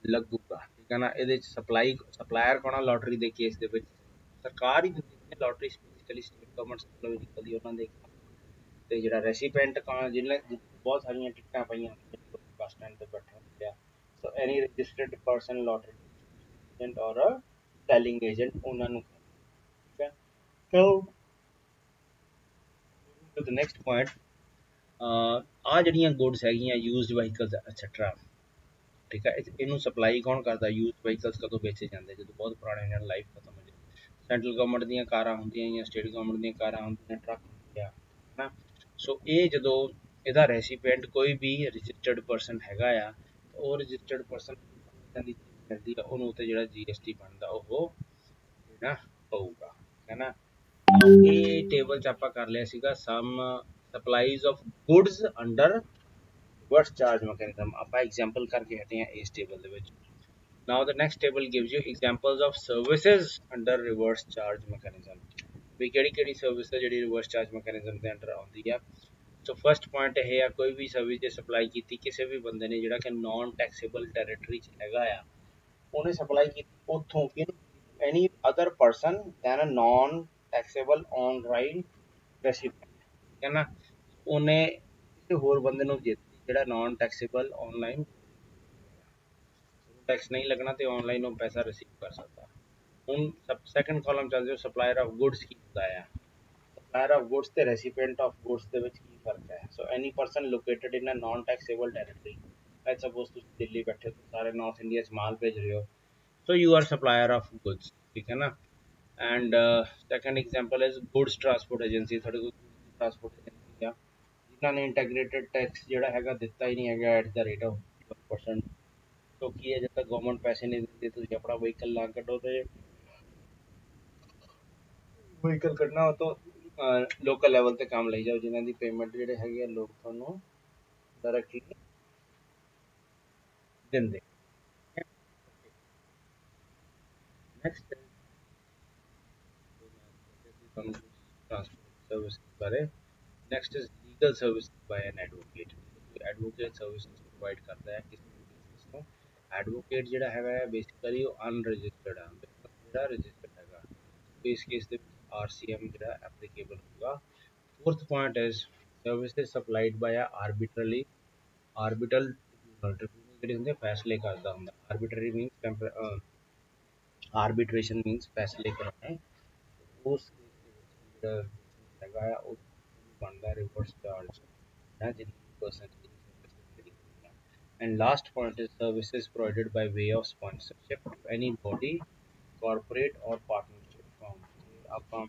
ਲੱਗੂਗਾ, ਠੀਕ ਹੈ ਨਾ। ਇਹਦੇ ਚ ਸਪਲਾਇਰ ਕੋਣਾ ਲੋਟਰੀ ਦੇ ਕੇਸ ਦੇ ਵਿੱਚ ਸਰਕਾਰ ਹੀ ਦਿੰਦੀ ਹੈ ਲੋਟਰੀ, ਸਪੈਸੀਫਿਕਲੀ ਸਟੇਟ ਗਵਰਨਮੈਂਟ ਵੱਲੋਂ ਨਿਕਲਦੀ ਉਹਨਾਂ ਦੇ, ਤੇ ਜਿਹੜਾ ਰੈਸੀਪੀਐਂਟ ਜਿਹਨੇ ਬਹੁਤ ਸਾਰੀਆਂ ਟਿਕਟਾਂ ਪਈਆਂ ਹੁੰਦੀਆਂ ਬੱਸ ਸਟੈਂਡ ਤੇ ਬੈਠੇ ਹੁੰਦੇ ਆ, ਸੋ ਐਨੀ ਰਜਿਸਟਰਡ ਪਰਸਨ ਲੋਟਰੀ ਏਜੰਟ ਔਰ ਸੈਲਿੰਗ ਏਜੰਟ ਉਹਨਾਂ ਨੂੰ, ਠੀਕ ਹੈ। ਸੋ ਦ ਨੈਕਸਟ ਪੁਆਇੰਟ, ਆ ਜਿਹੜੀਆਂ ਗੁੱਡਸ ਹੈਗੀਆਂ ਯੂਜ਼ਡ ਵਹੀਕਲਸ ਐਟਸੈਟਰਾ, ਠੀਕ ਹੈ, ਇਹਨੂੰ ਸਪਲਾਈ ਕੌਣ ਕਰਦਾ, ਯੂਜ਼ਡ ਵਹੀਕਲਸ ਕਦੋਂ ਵੇਚੇ ਜਾਂਦੇ, ਜਦੋਂ ਬਹੁਤ ਪੁਰਾਣੇ ਇਹਨਾਂ ਲਾਈਫ ਖਤਮ ਹੋ ਜਾਏ। ਸੈਂਟਰਲ ਗਵਰਨਮੈਂਟ ਦੀਆਂ ਕਾਰਾਂ ਹੁੰਦੀਆਂ ਜਾਂ ਸਟੇਟ ਗਵਰਨਮੈਂਟ ਦੀਆਂ ਕਾਰਾਂ ਹੁੰਦੀਆਂ, ਟਰੱਕ ਹੁੰਦੇ ਆ, ਹੈ ਨਾ। ਸੋ ਇਹ ਜਦੋਂ ਇਹਦਾ ਰੈਸੀਪੀਐਂਟ ਕੋਈ ਵੀ ਰਜਿਸਟਰਡ ਪਰਸਨ ਹੈਗਾ ਆ, ਉਹ ਰਜਿਸਟਰਡ ਪਰਸਨ ਦੀ ਮਿਲਦੀ ਆ ਉਹਨੂੰ ਉੱਤੇ ਜਿਹੜਾ ਜੀਐਸਟੀ ਬਣਦਾ ਉਹ ਦੇਣਾ ਪਊਗਾ, ਹੈ ਨਾ। ਇਹ ਟੇਬਲ ਚ ਆਪਾਂ ਕਰ ਲਿਆ ਸੀਗਾ some supplies of goods under reverse charge mechanism, ਆਪਾਂ ਐਗਜ਼ਾਮਪਲ ਕਰਕੇ ਹਟੇ ਆ ਇਸ ਟੇਬਲ ਦੇ ਵਿੱਚ। Now the next table gives you examples of services under reverse charge mechanism। ਵੀ ਕਿਹੜੀ ਕਿਹੜੀ ਸਰਵਿਸ ਹੈ ਜਿਹੜੀ ਰਿਵਰਸ ਚਾਰਜ ਮੈਕੈਨਿਜ਼ਮ ਦੇ ਅੰਡਰ ਆਉਂਦੀ ਆ। ਸੋ ਫਸਟ ਪੁਆਇੰਟ ਇਹ ਆ, ਕੋਈ ਵੀ ਸਰਵਿਸ ਜੇ ਸਪਲਾਈ ਕੀਤੀ ਕਿਸੇ ਵੀ ਬੰਦੇ ਨੇ ਜਿਹੜਾ ਕਿ ਨਾਨ ਟੈਕਸੇਬਲ ਟੈਰੀਟਰੀ 'ਚ ਹੈਗਾ ਆ, ਉਹਨੇ ਸਪਲਾਈ ਕੀਤੀ ਉੱਥੋਂ any other person than a non taxable online recipient, ਠੀਕ ਹੈ ਨਾ। ਉਹਨੇ ਕਿਸੇ ਹੋਰ ਬੰਦੇ ਨੂੰ ਦਿੱਤੀ ਜਿਹੜਾ ਨਾਨ ਟੈਕਸੇਬਲ ਆਨਲਾਈਨ, ਟੈਕਸ ਨਹੀਂ ਲੱਗਣਾ ਤੇ ਆਨਲਾਈਨ ਉਹ ਪੈਸਾ ਰਿਸੀਵ ਕਰ ਸਕਦਾ। ਹੁਣ ਸੈਕੰਡ ਕਾਲਮ ਚੱਲ ਜਾਓ, ਸਪਲਾਇਰ ਆਫ ਗੁੱਡਸ ਕੀ ਹੁੰਦਾ ਆ, ਸਪਲਾਇਰ ਆਫ ਗੁੱਡਸ ਤੇ ਰੈਸੀਪੀਐਂਟ ਆਫ ਗੁੱਡਸ ਦੇ ਵਿੱਚ ਕੀ ਫਰਕ ਹੈ। So any person located in a non taxable territory, let's suppose ਤੁਸੀਂ ਦਿੱਲੀ ਬੈਠੇ ਹੋ, ਸਾਰੇ ਨਾਰਥ ਇੰਡੀਆ 'ਚ ਮਾਲ ਭੇਜ ਰਹੇ ਹੋ, so you are supplier of goods, ਠੀਕ ਹੈ ਨਾ। And second example is goods transport agency, ਤੁਹਾਡੇ ਕੋਲ ਟਰਾਂਸਪੋਰਟ ਏਜੰਸੀ ਆ ਜਿਨ੍ਹਾਂ ਨੇ ਇੰਟੈਗ੍ਰੇਟਡ ਟੈਕਸ ਜਿਹੜਾ ਹੈਗਾ ਦਿੱਤਾ ਹੀ ਨਹੀਂ ਹੈਗਾ ਐਟ ਦਾ ਰੇਟ ਆਫ 1%। तो की है, जब तक गवर्नमेंट पैसे नहीं देती तो अपना व्हीकल ना कटो, तो व्हीकल कटना हो तो लोकल लेवल ਤੇ ਕੰਮ ਲਈ ਜਾਓ, ਜਿਨ੍ਹਾਂ ਦੀ ਪੇਮੈਂਟ ਜਿਹੜੇ ਹੈਗੇ ਲੋਕ ਤੁਹਾਨੂੰ ਡਾਇਰੈਕਟਲੀ ਦਿੰਦੇ। ਨੈਕਸਟ ट्रांसपोर्ट सर्विस बारे, next is legal service by an advocate. Advocate service provide करता है किसी भी बिजनेस को। एडवोकेट ਜਿਹੜਾ ਹੈਗਾ ਹੈ ਬੇਸਿਕਲੀ ਉਹ ਅਨਰਜਿਸਟਰਡ ਹੈ, ਜਿਹੜਾ ਰਜਿਸਟਰਡ ਹੈਗਾ, तो इस केस ਦੇ ਵਿੱਚ RCM ਜਿਹੜਾ ਐਪਲੀਕੇਬਲ ਹੋਊਗਾ। Fourth point is services supplied by arbitrarily arbitral tribunal ਜਿਹੜੇ ਹੁੰਦੇ ਫੈਸਲੇ ਕਰਦਾ ਹੁੰਦਾ। ਆਰਬਿਟਰੀ ਮੀਨਸ ਆਰਬਿਟ੍ਰੇਸ਼ਨ ਮੀਨਸ ਫੈਸਲੇ ਕਰਾਉਣੇ, ਉਸ ਕੇਸ ਦੇ ਵਿੱਚ ਜਿਹੜਾ ਹੈਗਾ ਆ ਉਹ ਬਣਦਾ ਰਿਵਰਸ ਚਾਰਜ ਹੈ ਜਿੰਨੀ ਪਰਸੈਂਟੇਜ ਸਰਵਿਸ ਦਿੱਤੀ। And last point is services provided by way of sponsorship to any body corporate or partnership firm. ਆਪਾਂ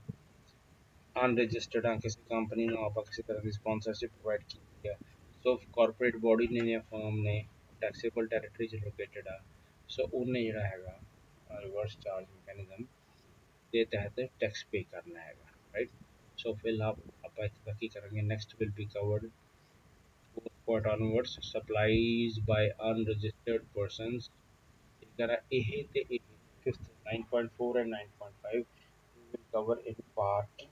ਅਨਰਜਿਸਟਰਡ ਹਾਂ, ਕਿਸੇ ਕੰਪਨੀ ਨੂੰ ਆਪਾਂ ਕਿਸੇ ਤਰ੍ਹਾਂ ਦੀ ਸਪਾਂਸਰਸ਼ਿਪ ਪ੍ਰੋਵਾਈਡ ਕੀਤੀ ਹੈ, ਸੋ ਕਾਰਪੋਰੇਟ ਬੋਡੀ ਨੇ ਜਾਂ ਫਰਮ ਨੇ ਟੈਕਸੇਬਲ ਟੈਰੀਟਰੀ 'ਚ ਲੋਕੇਟਡ ਆ, ਸੋ ਉਹਨੇ ਜਿਹੜਾ ਹੈਗਾ ਰਿਵਰਸ ਚਾਰਜ ਮੈਕੈਨਿਜ਼ਮ ਦੇ ਤਹਿਤ ਟੈਕਸ ਪੇ ਕਰਨਾ ਹੈਗਾ, ਰਾਈਟ। ਸੋ ਫਿਲਹਾਲ ਆਪਾਂ ਇੱਥੇ ਤੱਕ ਹੀ ਕਰਾਂਗੇ, next will be covered fourth onwards supplies by unregistered persons, ਠੀਕ ਹੈ ਨਾ। ਇਹ ਤੇ ਇਹ fifth 9.4 and 9.5 we will cover in part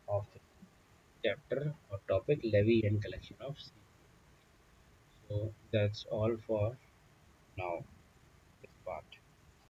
of the chapter or topic levy and collection of CPA. So that's all for now.